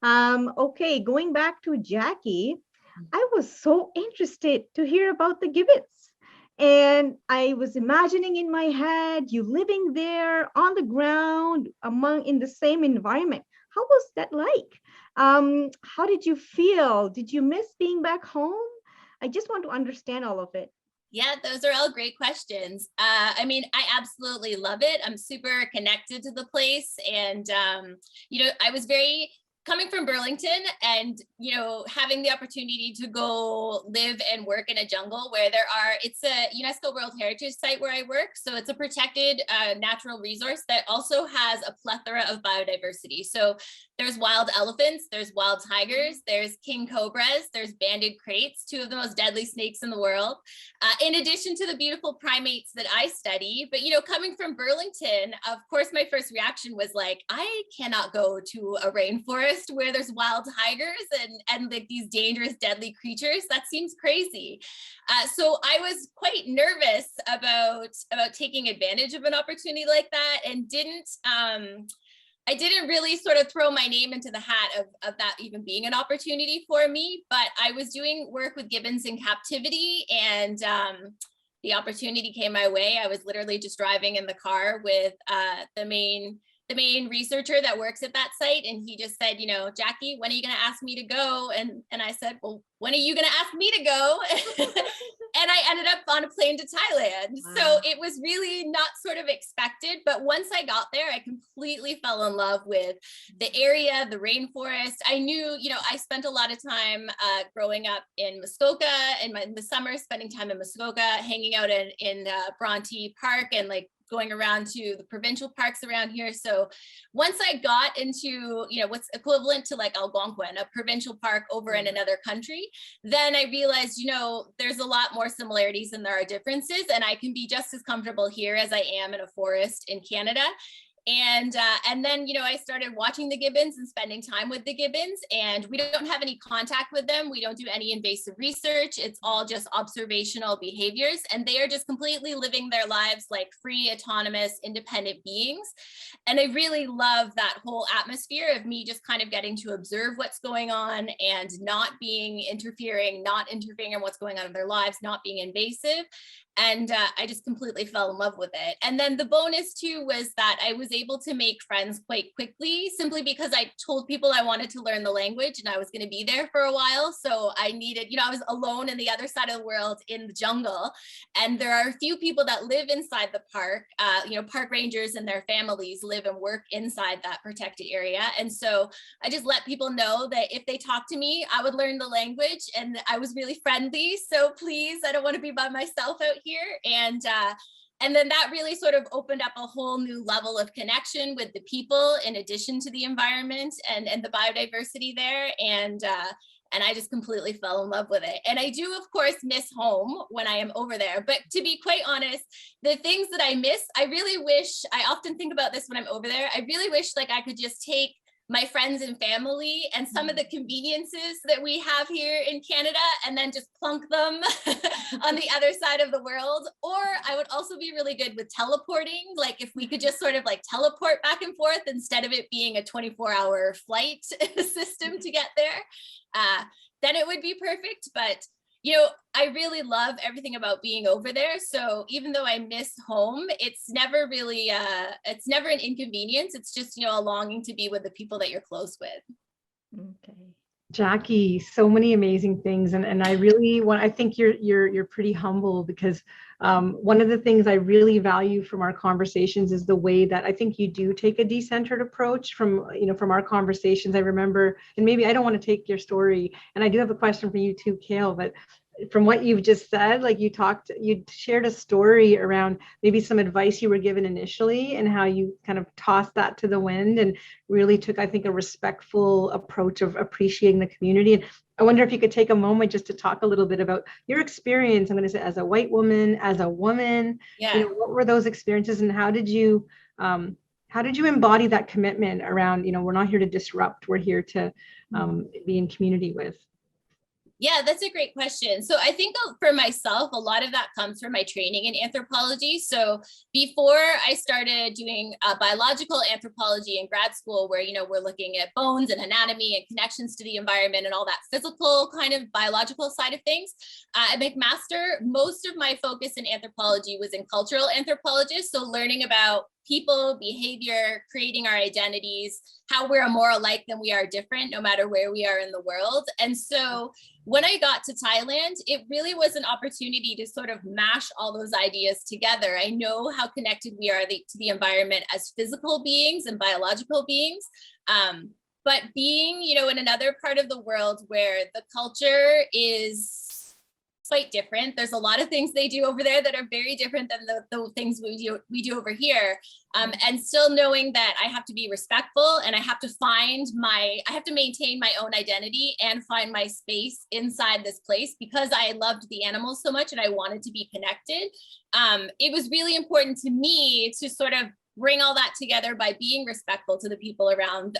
Okay, going back to Jackie, I was so interested to hear about the gibbons. And I was imagining in my head you living there on the ground among in the same environment. How was that like? How did you feel? Did you miss being back home? I just want to understand all of it. Yeah, those are all great questions. I mean, I absolutely love it. I'm super connected to the place. And, I was very coming from Burlington and, having the opportunity to go live and work in a jungle where it's a UNESCO World Heritage Site where I work. So it's a protected natural resource that also has a plethora of biodiversity. So there's wild elephants, there's wild tigers, there's king cobras, there's banded kraits, two of the most deadly snakes in the world, in addition to the beautiful primates that I study. But, coming from Burlington, of course, my first reaction was like, I cannot go to a rainforest where there's wild tigers and like these dangerous, deadly creatures. That seems crazy. So I was quite nervous about taking advantage of an opportunity like that, and I didn't really sort of throw my name into the hat of that even being an opportunity for me, but I was doing work with gibbons in captivity, and the opportunity came my way. I was literally just driving in the car with the main researcher that works at that site, and he just said, Jackie, when are you going to ask me to go? And I said, well, when are you going to ask me to go? And I ended up on a plane to Thailand. Wow. So it was really not sort of expected. But once I got there, I completely fell in love with the area, the rainforest. I knew, I spent a lot of time growing up in Muskoka, in the summer, spending time in Muskoka, hanging out in Bronte Park and like going around to the provincial parks around here. So once I got into, what's equivalent to like Algonquin, a provincial park over in another country, then I realized, there's a lot more similarities than there are differences. And I can be just as comfortable here as I am in a forest in Canada. And then, I started watching the gibbons and spending time with the gibbons, and we don't have any contact with them. We don't do any invasive research. It's all just observational behaviors, and they are just completely living their lives like free, autonomous, independent beings. And I really love that whole atmosphere of me just kind of getting to observe what's going on and not interfering in what's going on in their lives, not being invasive. And I just completely fell in love with it. And then the bonus too was that I was able to make friends quite quickly, simply because I told people I wanted to learn the language and I was going to be there for a while. So I needed, I was alone in the other side of the world in the jungle. And there are a few people that live inside the park, park rangers and their families live and work inside that protected area. And so I just let people know that if they talk to me, I would learn the language, and I was really friendly. So please, I don't want to be by myself out here. And then that really sort of opened up a whole new level of connection with the people, in addition to the environment and the biodiversity there. And I just completely fell in love with it. And I do, of course, miss home when I am over there. But to be quite honest, the things that I miss, I often think about this when I'm over there. I really wish like I could just take my friends and family and some of the conveniences that we have here in Canada and then just plunk them on the other side of the world. Or I would also be really good with teleporting. Like if we could just sort of like teleport back and forth instead of it being a 24-hour flight system to get there, then it would be perfect. But I really love everything about being over there. So even though I miss home, it's never really, it's never an inconvenience. It's just, a longing to be with the people that you're close with. Okay. Jackie, so many amazing things. And I really I think you're pretty humble, because one of the things I really value from our conversations is the way that I think you do take a decentered approach from our conversations. I remember, and maybe I don't want to take your story, and I do have a question for you too, Kale, but from what you've just said, like you shared a story around maybe some advice you were given initially and how you kind of tossed that to the wind and really took, I think, a respectful approach of appreciating the community. And I wonder if you could take a moment just to talk a little bit about your experience, I'm going to say, as a white woman, as a woman. Yeah. What were those experiences, and how did you embody that commitment around, we're not here to disrupt, we're here to be in community with? Yeah, that's a great question. So I think for myself, a lot of that comes from my training in anthropology. So before I started doing biological anthropology in grad school, where, we're looking at bones and anatomy and connections to the environment and all that physical kind of biological side of things, at McMaster, most of my focus in anthropology was in cultural anthropologists. So learning about people, behavior, creating our identities, how we're more alike than we are different, no matter where we are in the world. And so when I got to Thailand, it really was an opportunity to sort of mash all those ideas together. I know how connected we are to the environment as physical beings and biological beings. But being, in another part of the world where the culture is quite different. There's a lot of things they do over there that are very different than the things we do over here. And still knowing that I have to be respectful and I have to maintain my own identity and find my space inside this place because I loved the animals so much and I wanted to be connected. It was really important to me to sort of bring all that together by being respectful to the people around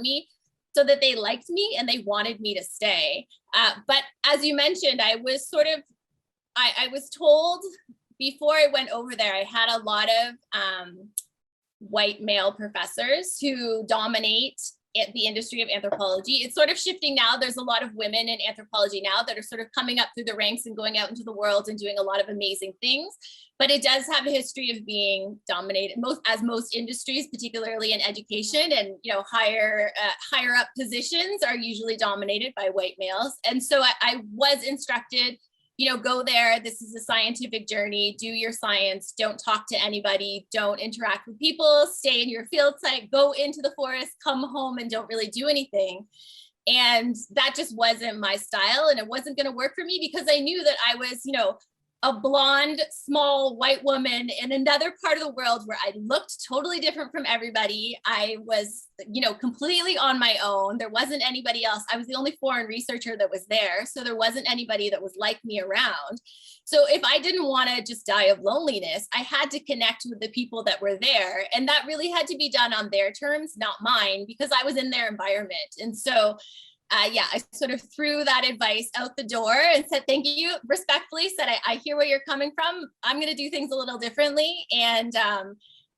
me, so that they liked me and they wanted me to stay. But as you mentioned, I was told before I went over there, I had a lot of white male professors who dominate the industry of anthropology. It's sort of shifting now. There's a lot of women in anthropology now that are sort of coming up through the ranks and going out into the world and doing a lot of amazing things. But it does have a history of being dominated, most industries, particularly in education and higher up positions, are usually dominated by white males. And so I was instructed, go there. This is a scientific journey. Do your science. Don't talk to anybody. Don't interact with people. Stay in your field site. Go into the forest. Come home and don't really do anything. And that just wasn't my style, and it wasn't going to work for me because I knew that I was, a blonde, small white woman in another part of the world where I looked totally different from everybody. I was, completely on my own. There wasn't anybody else. I was the only foreign researcher that was there. So there wasn't anybody that was like me around. So if I didn't want to just die of loneliness, I had to connect with the people that were there. And that really had to be done on their terms, not mine, because I was in their environment. And so I sort of threw that advice out the door and said, thank you, respectfully said, I hear where you're coming from. I'm going to do things a little differently. And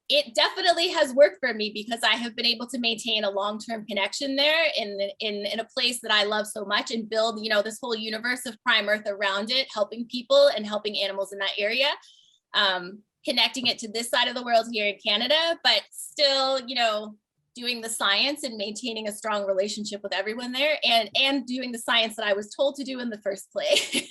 it definitely has worked for me because I have been able to maintain a long-term connection there in a place that I love so much and build, this whole universe of Prime Earth around it, helping people and helping animals in that area, connecting it to this side of the world here in Canada, but still, doing the science and maintaining a strong relationship with everyone there and doing the science that I was told to do in the first place.